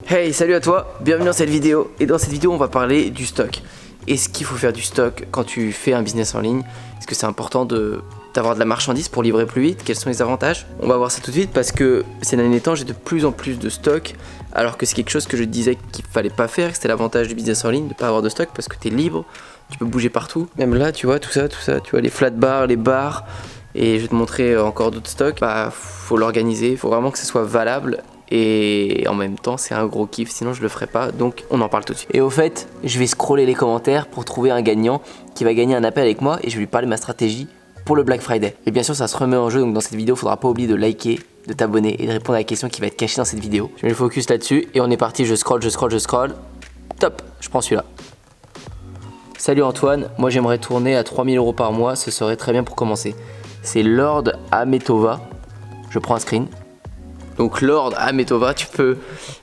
Hey, salut à toi, bienvenue dans cette vidéo. Et dans cette vidéo, on va parler du stock. Est-ce qu'il faut faire du stock quand tu fais un business en ligne? Est-ce que c'est important d'avoir de la marchandise pour livrer plus vite? Quels sont les avantages? On va voir ça tout de suite parce que ces derniers temps, j'ai de plus en plus de stock. Alors que c'est quelque chose que je disais qu'il fallait pas faire, que c'était l'avantage du business en ligne, de pas avoir de stock parce que tu es libre, tu peux bouger partout. Même là, tu vois, tout ça, tu vois, les flat bars, les bars. Et je vais te montrer encore d'autres stocks. Bah, faut l'organiser, faut vraiment que ce soit valable. Et en même temps c'est un gros kiff, sinon je le ferai pas, donc on en parle tout de suite. Et au fait, je vais scroller les commentaires pour trouver un gagnant qui va gagner un appel avec moi et je vais lui parler de ma stratégie pour le Black Friday. Et bien sûr ça se remet en jeu, donc dans cette vidéo il faudra pas oublier de liker, de t'abonner et de répondre à la question qui va être cachée dans cette vidéo. Je mets le focus là-dessus et on est parti, je scroll. Top, je prends celui-là. Salut Antoine, moi j'aimerais tourner à 3000 € par mois, ce serait très bien pour commencer. C'est Lord Ametova, je prends un screen. Donc Lord Ametova, tu peux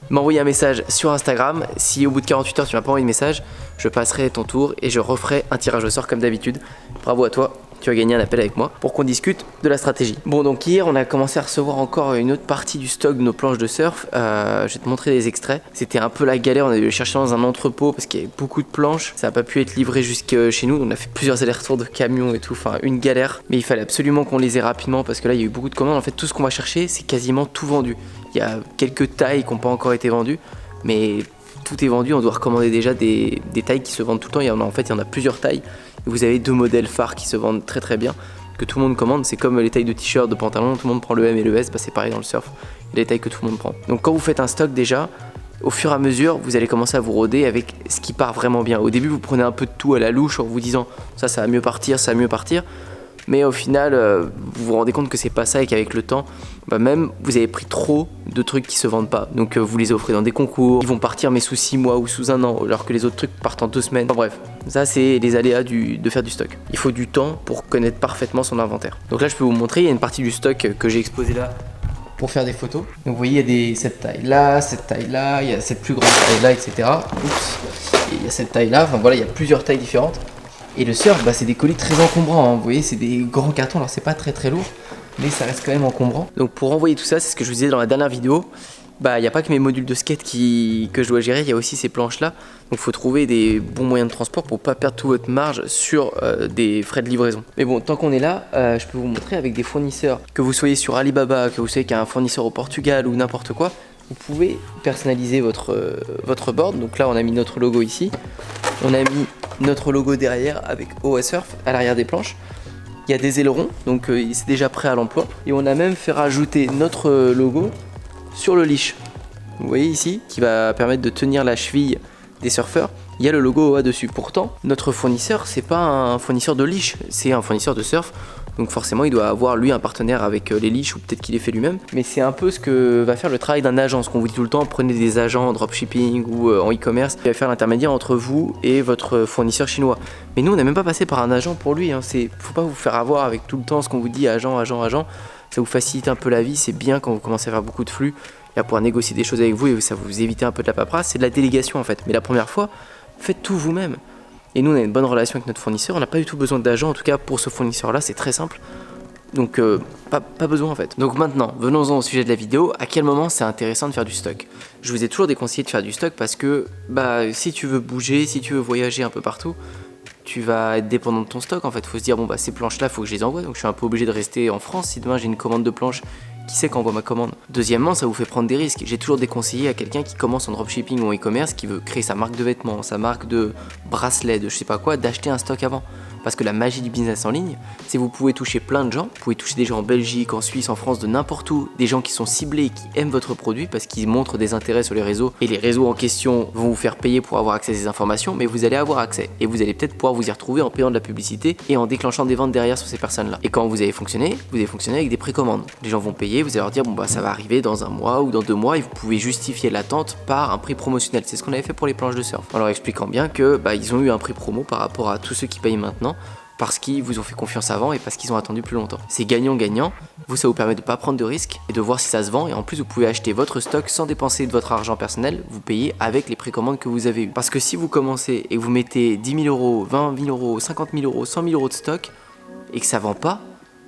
m'envoyer un message sur Instagram. Si au bout de 48 heures tu m'as pas envoyé de message, je passerai ton tour et je referai un tirage au sort comme d'habitude. Bravo à toi, tu as gagné un appel avec moi pour qu'on discute de la stratégie. Bon, donc hier on a commencé à recevoir encore une autre partie du stock de nos planches de surf. Je vais te montrer des extraits. C'était un peu la galère, on a dû les chercher dans un entrepôt parce qu'il y avait beaucoup de planches. Ça n'a pas pu être livré jusque chez nous, on a fait plusieurs allers-retours de camions et tout, enfin une galère. Mais il fallait absolument qu'on les ait rapidement parce que là il y a eu beaucoup de commandes. En fait tout ce qu'on va chercher c'est quasiment tout vendu. Il y a quelques tailles qui n'ont pas encore été vendues, mais tout est vendu, on doit recommander déjà des tailles qui se vendent tout le temps. Il y en a plusieurs tailles. Vous avez deux modèles phares qui se vendent très très bien, que tout le monde commande. C'est comme les tailles de t-shirt, de pantalon, tout le monde prend le M et le S, bah c'est pareil dans le surf. Il y a des tailles que tout le monde prend. Donc quand vous faites un stock déjà, au fur et à mesure, vous allez commencer à vous roder avec ce qui part vraiment bien. Au début, vous prenez un peu de tout à la louche en vous disant ça va mieux partir, ça va mieux partir. Mais au final, vous vous rendez compte que c'est pas ça et qu'avec le temps, bah même vous avez pris trop de trucs qui se vendent pas. Donc vous les offrez dans des concours, ils vont partir mais sous 6 mois ou sous 1 an, alors que les autres trucs partent en 2 semaines. Enfin, bref, ça c'est les aléas de faire du stock. Il faut du temps pour connaître parfaitement son inventaire. Donc là je peux vous montrer, il y a une partie du stock que j'ai exposé là pour faire des photos. Donc vous voyez, il y a cette taille là, il y a cette plus grande taille là, etc. Oups, et il y a cette taille là, enfin voilà, il y a plusieurs tailles différentes. Et le surf, bah, c'est des colis très encombrants, hein. Vous voyez, c'est des grands cartons, alors c'est pas très très lourd, mais ça reste quand même encombrant. Donc pour envoyer tout ça, c'est ce que je vous disais dans la dernière vidéo, bah il n'y a pas que mes modules de skate que je dois gérer, il y a aussi ces planches là. Donc il faut trouver des bons moyens de transport pour pas perdre toute votre marge sur des frais de livraison. Mais bon, tant qu'on est là, je peux vous montrer avec des fournisseurs, que vous soyez sur Alibaba, que vous soyez qu'il y a un fournisseur au Portugal ou n'importe quoi, vous pouvez personnaliser votre board. Donc là on a mis notre logo ici, on a mis notre logo derrière avec OS Surf à l'arrière des planches. Il y a des ailerons, donc c'est déjà prêt à l'emploi. Et on a même fait rajouter notre logo sur le leash. Vous voyez ici, qui va permettre de tenir la cheville des surfeurs. Il y a le logo OA dessus. Pourtant, notre fournisseur, c'est pas un fournisseur de leash, c'est un fournisseur de surf. Donc forcément, il doit avoir lui un partenaire avec les leash ou peut-être qu'il les fait lui-même. Mais c'est un peu ce que va faire le travail d'un agent. Ce qu'on vous dit tout le temps, prenez des agents en dropshipping ou en e-commerce qui va faire l'intermédiaire entre vous et votre fournisseur chinois. Mais nous, on n'est même pas passé par un agent pour lui. Faut pas vous faire avoir avec tout le temps ce qu'on vous dit agent. Ça vous facilite un peu la vie. C'est bien quand vous commencez à faire beaucoup de flux et à pouvoir négocier des choses avec vous et ça vous évite un peu de la paperasse. C'est de la délégation en fait. Mais la première fois, faites tout vous-même. Et nous on a une bonne relation avec notre fournisseur, on n'a pas du tout besoin d'agent, en tout cas pour ce fournisseur là c'est très simple. Donc pas besoin en fait. Donc maintenant, venons-en au sujet de la vidéo, à quel moment c'est intéressant de faire du stock? Je vous ai toujours déconseillé de faire du stock parce que si tu veux bouger, si tu veux voyager un peu partout, tu vas être dépendant de ton stock en fait. Faut se dire bon ces planches là faut que je les envoie, donc je suis un peu obligé de rester en France. Si demain j'ai une commande de planches, qui c'est qu'envoie ma commande? Deuxièmement, ça vous fait prendre des risques. J'ai toujours déconseillé à quelqu'un qui commence en dropshipping ou en e-commerce, qui veut créer sa marque de vêtements, sa marque de bracelets, de je sais pas quoi, d'acheter un stock avant. Parce que la magie du business en ligne, c'est que vous pouvez toucher plein de gens. Vous pouvez toucher des gens en Belgique, en Suisse, en France, de n'importe où. Des gens qui sont ciblés et qui aiment votre produit parce qu'ils montrent des intérêts sur les réseaux. Et les réseaux en question vont vous faire payer pour avoir accès à ces informations, mais vous allez avoir accès. Et vous allez peut-être pouvoir vous y retrouver en payant de la publicité et en déclenchant des ventes derrière sur ces personnes-là. Et quand vous allez fonctionner avec des précommandes. Les gens vont payer, vous allez leur dire ça va arriver dans 1 mois ou dans 2 mois et vous pouvez justifier l'attente par un prix promotionnel. C'est ce qu'on avait fait pour les planches de surf. En leur expliquant bien que ils ont eu un prix promo par rapport à tous ceux qui payent maintenant, parce qu'ils vous ont fait confiance avant et parce qu'ils ont attendu plus longtemps. C'est gagnant-gagnant, vous ça vous permet de ne pas prendre de risques et de voir si ça se vend et en plus vous pouvez acheter votre stock sans dépenser de votre argent personnel, vous payez avec les précommandes que vous avez eues. Parce que si vous commencez et que vous mettez 10 000 €, 20 000 €, 50 000 €, 100 000 € de stock et que ça vend pas,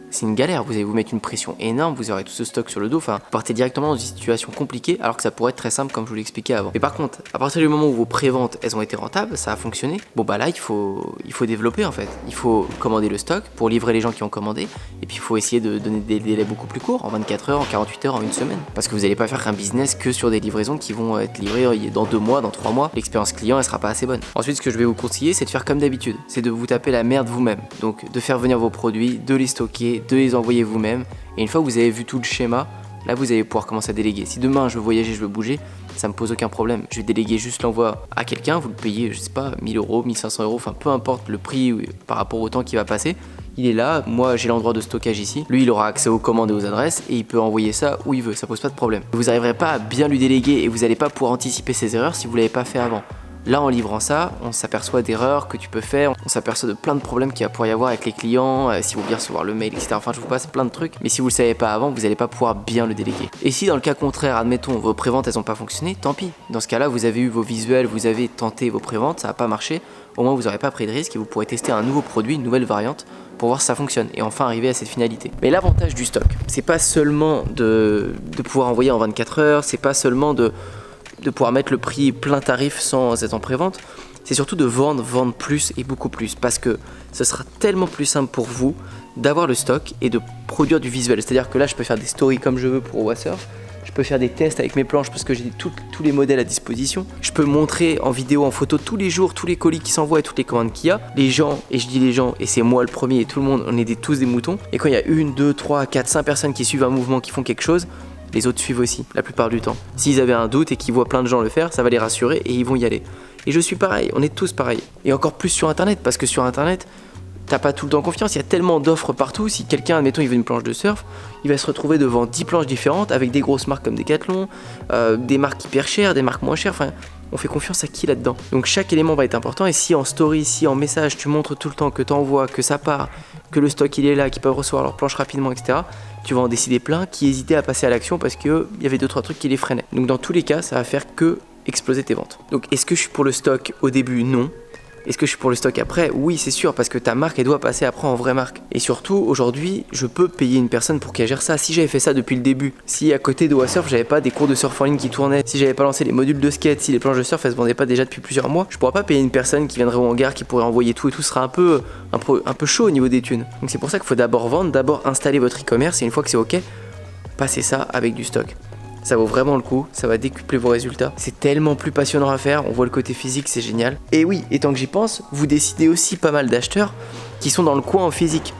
c'est une galère, vous allez vous mettre une pression énorme, vous aurez tout ce stock sur le dos, enfin, vous partez directement dans une situation compliquée alors que ça pourrait être très simple comme je vous l'expliquais avant. Mais par contre, à partir du moment où vos préventes, elles ont été rentables, ça a fonctionné, bon bah là, il faut développer en fait. Il faut commander le stock pour livrer les gens qui ont commandé, et puis il faut essayer de donner des délais beaucoup plus courts, en 24 heures, en 48 heures, en une semaine. Parce que vous n'allez pas faire un business que sur des livraisons qui vont être livrées dans 2 mois, dans 3 mois, l'expérience client, elle sera pas assez bonne. Ensuite, ce que je vais vous conseiller, c'est de faire comme d'habitude, c'est de vous taper la merde vous-même. Donc de faire venir vos produits, de les stocker, de les envoyer vous-même, et une fois que vous avez vu tout le schéma, là vous allez pouvoir commencer à déléguer. Si demain je veux voyager, je veux bouger, ça me pose aucun problème. Je vais déléguer juste l'envoi à quelqu'un, vous le payez, je sais pas, 1000 euros, 1500 euros, enfin peu importe le prix par rapport au temps qui va passer. Il est là, moi j'ai l'endroit de stockage ici, lui il aura accès aux commandes et aux adresses et il peut envoyer ça où il veut, ça pose pas de problème. Vous n'arriverez pas à bien lui déléguer et vous n'allez pas pouvoir anticiper ses erreurs si vous l'avez pas fait avant. Là, en livrant ça, on s'aperçoit d'erreurs que tu peux faire, on s'aperçoit de plein de problèmes qu'il va pouvoir y avoir avec les clients, si vous bien recevoir le mail, etc. Enfin, je vous passe plein de trucs, mais si vous le savez pas avant, vous n'allez pas pouvoir bien le déléguer. Et si dans le cas contraire, admettons, vos préventes, elles n'ont pas fonctionné, tant pis. Dans ce cas-là, vous avez eu vos visuels, vous avez tenté vos préventes, ça n'a pas marché, au moins vous n'aurez pas pris de risque et vous pourrez tester un nouveau produit, une nouvelle variante, pour voir si ça fonctionne et enfin arriver à cette finalité. Mais l'avantage du stock, c'est pas seulement de pouvoir envoyer en 24 heures, c'est pas seulement de pouvoir mettre le prix plein tarif sans être en prévente, c'est surtout de vendre plus et beaucoup plus, parce que ce sera tellement plus simple pour vous d'avoir le stock et de produire du visuel. C'est-à-dire que là je peux faire des stories comme je veux pour Wassurf, je peux faire des tests avec mes planches parce que j'ai tous les modèles à disposition, je peux montrer en vidéo, en photo tous les jours, tous les colis qui s'envoient et toutes les commandes qu'il y a. Les gens, et je dis les gens, et c'est moi le premier et tout le monde, on est tous des moutons, et quand il y a 1, 2, 3, 4, 5 personnes qui suivent un mouvement, qui font quelque chose, les autres suivent aussi, la plupart du temps. S'ils avaient un doute et qu'ils voient plein de gens le faire, ça va les rassurer et ils vont y aller. Et je suis pareil, on est tous pareils. Et encore plus sur internet, parce que sur internet, t'as pas tout le temps confiance, il y a tellement d'offres partout. Si quelqu'un, admettons, il veut une planche de surf, il va se retrouver devant 10 planches différentes avec des grosses marques comme Decathlon, des marques hyper chères, des marques moins chères, enfin, on fait confiance à qui là-dedans? Donc chaque élément va être important, et si en story, si en message, tu montres tout le temps que t'envoies, que ça part, que le stock il est là, qu'ils peuvent recevoir leur planche rapidement, etc., tu vas en décider plein qui hésitaient à passer à l'action parce qu'il y avait 2-3 trucs qui les freinaient. Donc dans tous les cas, ça va faire que exploser tes ventes. Donc est-ce que je suis pour le stock au début? Non. Est-ce que je suis pour le stock après? Oui, c'est sûr, parce que ta marque, elle doit passer après en vraie marque. Et surtout, aujourd'hui, je peux payer une personne pour qu'elle gère ça. Si j'avais fait ça depuis le début, si à côté de Wassurf, j'avais pas des cours de surf en ligne qui tournaient, si j'avais pas lancé les modules de skate, si les planches de surf, elles se vendaient pas déjà depuis plusieurs mois, je pourrais pas payer une personne qui viendrait au hangar, qui pourrait envoyer tout et tout, sera un peu chaud au niveau des thunes. Donc c'est pour ça qu'il faut d'abord vendre, d'abord installer votre e-commerce, et une fois que c'est ok, passez ça avec du stock. Ça vaut vraiment le coup, ça va décupler vos résultats. C'est tellement plus passionnant à faire, on voit le côté physique, c'est génial. Et oui, et tant que j'y pense, vous décidez aussi pas mal d'acheteurs qui sont dans le coin en physique.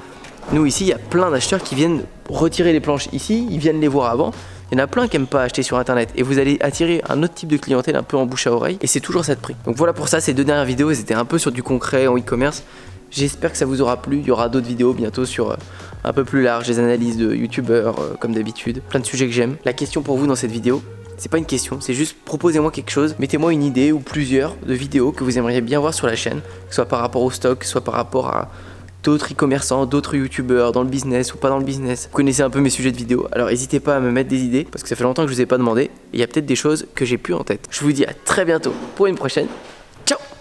Nous ici, il y a plein d'acheteurs qui viennent retirer les planches ici, ils viennent les voir avant. Il y en a plein qui n'aiment pas acheter sur internet et vous allez attirer un autre type de clientèle un peu en bouche à oreille et c'est toujours ça de prix. Donc voilà pour ça, ces 2 dernières vidéos, elles étaient un peu sur du concret en e-commerce. J'espère que ça vous aura plu, il y aura d'autres vidéos bientôt sur un peu plus large, des analyses de youtubeurs comme d'habitude, plein de sujets que j'aime. La question pour vous dans cette vidéo, c'est pas une question, c'est juste proposez-moi quelque chose, mettez-moi une idée ou plusieurs de vidéos que vous aimeriez bien voir sur la chaîne, que ce soit par rapport au stock, soit par rapport à d'autres e-commerçants, d'autres youtubeurs dans le business ou pas dans le business. Vous connaissez un peu mes sujets de vidéo, alors n'hésitez pas à me mettre des idées parce que ça fait longtemps que je vous ai pas demandé et il y a peut-être des choses que j'ai plus en tête. Je vous dis à très bientôt pour une prochaine.